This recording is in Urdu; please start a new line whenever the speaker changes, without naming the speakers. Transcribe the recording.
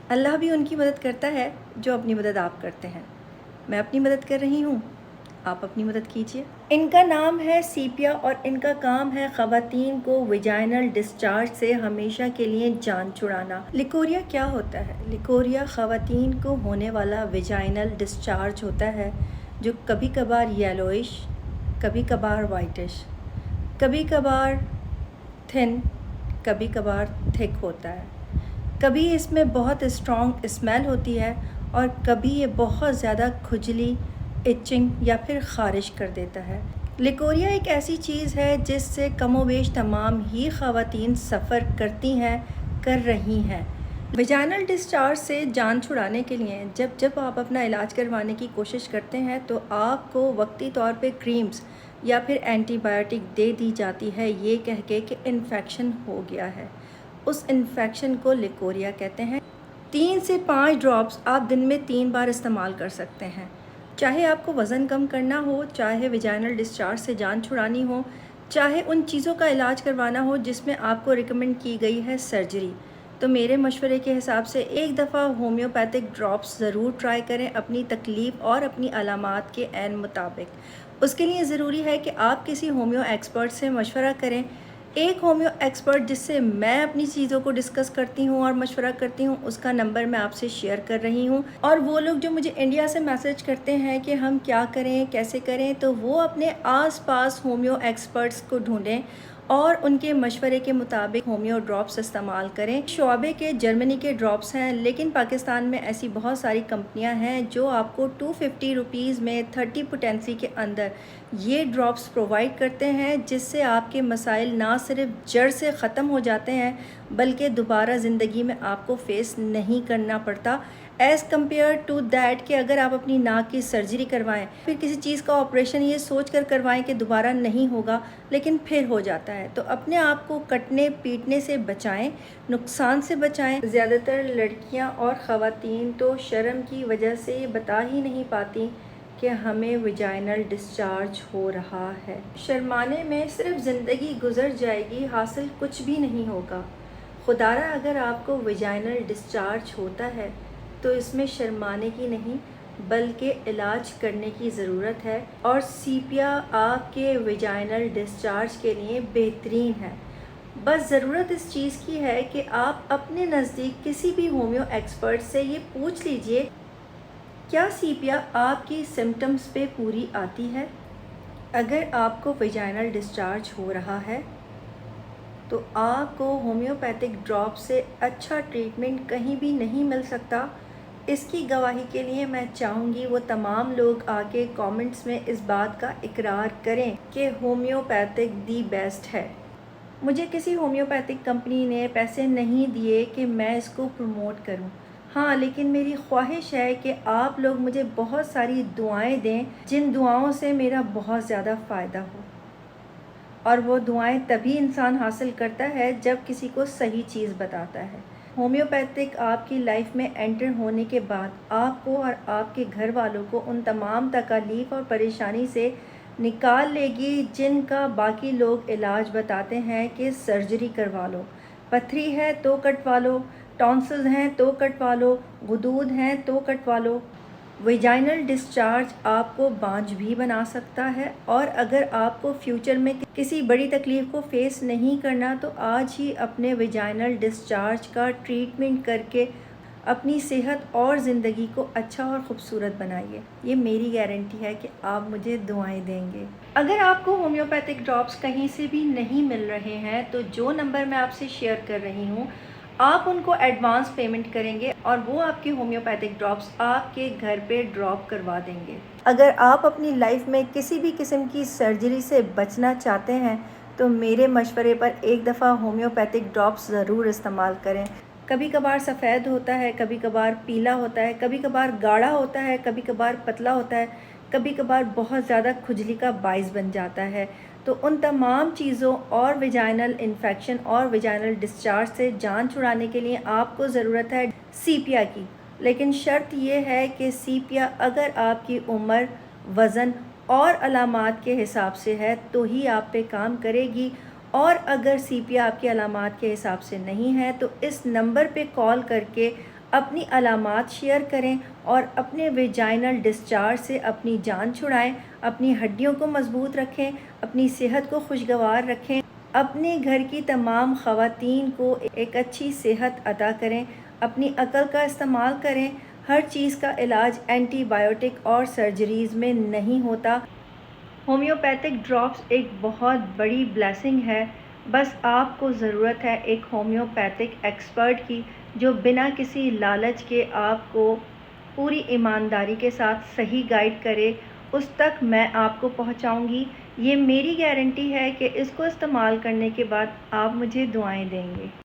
اللہ بھی ان کی مدد کرتا ہے جو اپنی مدد آپ کرتے ہیں۔ میں اپنی مدد کر رہی ہوں، آپ اپنی مدد کیجیے۔ ان کا نام ہے سیپیا اور ان کا کام ہے خواتین کو ویجائنل ڈسچارج سے ہمیشہ کے لیے جان چھڑانا۔ لیکوریا کیا ہوتا ہے؟ لیکوریا خواتین کو ہونے والا ویجائنل ڈسچارج ہوتا ہے جو کبھی کبھار یلوئش، کبھی کبھار وائٹش، کبھی کبھار تھن، کبھی کبھار تھک ہوتا ہے۔ کبھی اس میں بہت اسٹرانگ اسمیل ہوتی ہے اور کبھی یہ بہت زیادہ کھجلی، ایچنگ یا پھر خارش کر دیتا ہے۔ لیکوریا ایک ایسی چیز ہے جس سے کم و بیش تمام ہی خواتین سفر کرتی ہیں، کر رہی ہیں۔ ویجائنل ڈسچارج سے جان چھڑانے کے لیے جب آپ اپنا علاج کروانے کی کوشش کرتے ہیں تو آپ کو وقتی طور پہ کریمز یا پھر اینٹی بائیوٹک دے دی جاتی ہے یہ کہہ کے کہ انفیکشن ہو گیا ہے۔ اس انفیکشن کو لیکوریا کہتے ہیں۔ 3 سے 5 ڈراپس آپ دن میں 3 بار استعمال کر سکتے ہیں۔ چاہے آپ کو وزن کم کرنا ہو، چاہے ویجائنل ڈسچارج سے جان چھڑانی ہو، چاہے ان چیزوں کا علاج کروانا ہو جس میں آپ کو ریکمنڈ کی گئی ہے سرجری، تو میرے مشورے کے حساب سے ایک دفعہ ہومیوپیتھک ڈراپس ضرور ٹرائی کریں اپنی تکلیف اور اپنی علامات کے عین مطابق۔ اس کے لیے ضروری ہے کہ آپ کسی ہومیو ایکسپرٹ سے مشورہ کریں۔ ایک ہومیو ایکسپرٹ جس سے میں اپنی چیزوں کو ڈسکس کرتی ہوں اور مشورہ کرتی ہوں، اس کا نمبر میں آپ سے شیئر کر رہی ہوں۔ اور وہ لوگ جو مجھے انڈیا سے میسج کرتے ہیں کہ ہم کیا کریں، کیسے کریں، تو وہ اپنے آس پاس ہومیو ایکسپرٹس کو ڈھونڈیں اور ان کے مشورے کے مطابق ہومیو ڈراپس استعمال کریں۔ شعبے کے جرمنی کے ڈراپس ہیں، لیکن پاکستان میں ایسی بہت ساری کمپنیاں ہیں جو آپ کو 250 روپیز میں 30 پوٹینسی کے اندر یہ ڈراپس پرووائڈ کرتے ہیں، جس سے آپ کے مسائل نہ صرف جڑ سے ختم ہو جاتے ہیں بلکہ دوبارہ زندگی میں آپ کو فیس نہیں کرنا پڑتا، ایز کمپیئر ٹو دیٹ کہ اگر آپ اپنی ناک کی سرجری کروائیں، پھر کسی چیز کا آپریشن یہ سوچ کر کروائیں کہ دوبارہ نہیں ہوگا لیکن پھر ہو جاتا ہے۔ تو اپنے آپ کو کٹنے پیٹنے سے بچائیں، نقصان سے بچائیں۔ زیادہ تر لڑکیاں اور خواتین تو شرم کی وجہ سے یہ بتا ہی نہیں پاتی کہ ہمیں ویجائنل ڈسچارج ہو رہا ہے۔ شرمانے میں صرف زندگی گزر جائے گی، حاصل کچھ بھی نہیں ہوگا۔ خدارا اگر آپ کو ویجائنل ڈسچارج ہوتا ہے تو اس میں شرمانے کی نہیں بلکہ علاج کرنے کی ضرورت ہے، اور سیپیا آپ کے ویجائنل ڈسچارج کے لیے بہترین ہے۔ بس ضرورت اس چیز کی ہے کہ آپ اپنے نزدیک کسی بھی ہومیو ایکسپرٹ سے یہ پوچھ لیجئے کیا سیپیا آپ کی سمٹمز پہ پوری آتی ہے۔ اگر آپ کو ویجائنل ڈسچارج ہو رہا ہے تو آپ کو ہومیوپیتھک ڈراپ سے اچھا ٹریٹمنٹ کہیں بھی نہیں مل سکتا۔ اس کی گواہی کے لیے میں چاہوں گی وہ تمام لوگ آ کے کامنٹس میں اس بات کا اقرار کریں کہ ہومیوپیتھک دی بیسٹ ہے۔ مجھے کسی ہومیوپیتھک کمپنی نے پیسے نہیں دیے کہ میں اس کو پروموٹ کروں، ہاں لیکن میری خواہش ہے کہ آپ لوگ مجھے بہت ساری دعائیں دیں جن دعاؤں سے میرا بہت زیادہ فائدہ ہو، اور وہ دعائیں تبھی انسان حاصل کرتا ہے جب کسی کو صحیح چیز بتاتا ہے۔ ہومیوپیتھک آپ کی لائف میں انٹر ہونے کے بعد آپ کو اور آپ کے گھر والوں کو ان تمام تکالیف اور پریشانی سے نکال لے گی جن کا باقی لوگ علاج بتاتے ہیں کہ سرجری کروا لو، پتھری ہے تو کٹوا لو، ٹونسلز ہیں تو کٹوا لو، غدود ہیں تو کٹوا لو۔ ویجائنل ڈسچارج آپ کو بانجھ بھی بنا سکتا ہے، اور اگر آپ کو فیوچر میں کسی بڑی تکلیف کو فیس نہیں کرنا تو آج ہی اپنے ویجائنل ڈسچارج کا ٹریٹمنٹ کر کے اپنی صحت اور زندگی کو اچھا اور خوبصورت بنائیے۔ یہ میری گارنٹی ہے کہ آپ مجھے دعائیں دیں گے۔ اگر آپ کو ہومیوپیتھک ڈراپس کہیں سے بھی نہیں مل رہے ہیں تو جو نمبر میں آپ سے شیئر کر رہی ہوں، آپ ان کو ایڈوانس پیمنٹ کریں گے اور وہ آپ کے ہومیوپیتھک ڈراپس آپ کے گھر پہ ڈراپ کروا دیں گے۔ اگر آپ اپنی لائف میں کسی بھی قسم کی سرجری سے بچنا چاہتے ہیں تو میرے مشورے پر ایک دفعہ ہومیوپیتھک ڈراپس ضرور استعمال کریں۔ کبھی کبھار سفید ہوتا ہے، کبھی کبھار پیلا ہوتا ہے، کبھی کبھار گاڑھا ہوتا ہے، کبھی کبھار پتلا ہوتا ہے، کبھی کبھار بہت زیادہ کھجلی کا باعث بن جاتا ہے۔ تو ان تمام چیزوں اور ویجائنل انفیکشن اور ویجائنل ڈسچارج سے جان چھڑانے کے لیے آپ کو ضرورت ہے سیپیا کی، لیکن شرط یہ ہے کہ سیپیا اگر آپ کی عمر، وزن اور علامات کے حساب سے ہے تو ہی آپ پہ کام کرے گی، اور اگر سیپیا آپ کی علامات کے حساب سے نہیں ہے تو اس نمبر پہ کال کر کے اپنی علامات شیئر کریں اور اپنے ویجائنل ڈسچارج سے اپنی جان چھڑائیں، اپنی ہڈیوں کو مضبوط رکھیں، اپنی صحت کو خوشگوار رکھیں، اپنے گھر کی تمام خواتین کو ایک اچھی صحت عطا کریں، اپنی عقل کا استعمال کریں۔ ہر چیز کا علاج اینٹی بائیوٹک اور سرجریز میں نہیں ہوتا۔ ہومیوپیتھک ڈراپس ایک بہت بڑی بلیسنگ ہے، بس آپ کو ضرورت ہے ایک ہومیوپیتھک ایکسپرٹ کی جو بنا کسی لالچ کے آپ کو پوری ایمانداری کے ساتھ صحیح گائیڈ کرے۔ اس تک میں آپ کو پہنچاؤں گی۔ یہ میری گارنٹی ہے کہ اس کو استعمال کرنے کے بعد آپ مجھے دعائیں دیں گے۔